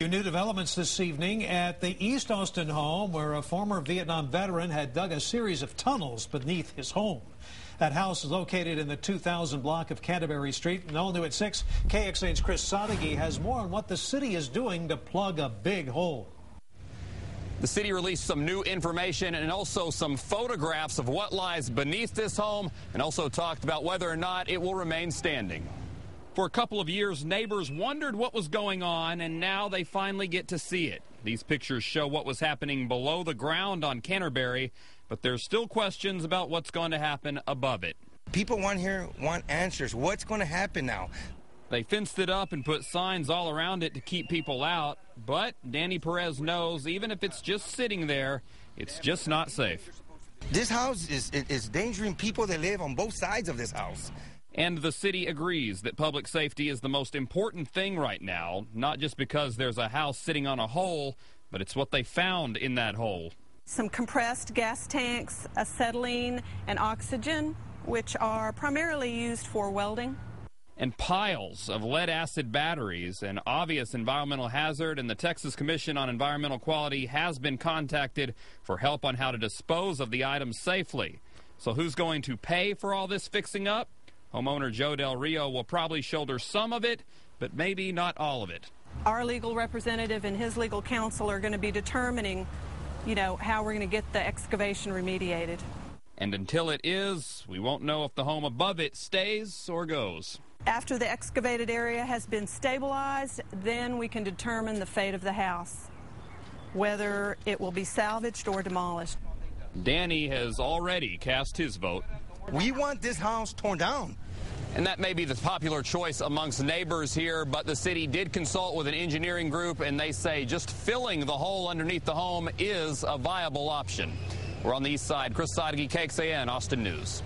New developments this evening at the East Austin home where a former Vietnam veteran had dug a series of tunnels beneath his home. That house is located in the 2000 block of Canterbury Street. And all new at 6, KXAN's Chris Sadeghi has more on what the city is doing to plug a big hole. The city released some new information and also some photographs of what lies beneath this home, and also talked about whether or not it will remain standing. For a couple of years, neighbors wondered what was going on, and now they finally get to see it. These pictures show what was happening below the ground on Canterbury, but there's still questions about what's going to happen above it. People want answers. What's going to happen now? They fenced it up and put signs all around it to keep people out, but Danny Perez knows even if it's just sitting there, it's just not safe. This house is endangering people that live on both sides of this house. And the city agrees that public safety is the most important thing right now, not just because there's a house sitting on a hole, but it's what they found in that hole. Some compressed gas tanks, acetylene, and oxygen, which are primarily used for welding. And piles of lead-acid batteries, an obvious environmental hazard, and the Texas Commission on Environmental Quality has been contacted for help on how to dispose of the items safely. So who's going to pay for all this fixing up? Homeowner Joe Del Rio will probably shoulder some of it, but maybe not all of it. Our legal representative and his legal counsel are going to be determining, how we're going to get the excavation remediated. And until it is, we won't know if the home above it stays or goes. After the excavated area has been stabilized, then we can determine the fate of the house, whether it will be salvaged or demolished. Danny has already cast his vote. We want this house torn down. And that may be the popular choice amongst neighbors here, but the city did consult with an engineering group, and they say just filling the hole underneath the home is a viable option. We're on the east side. Chris Sadeghi, KXAN, Austin News.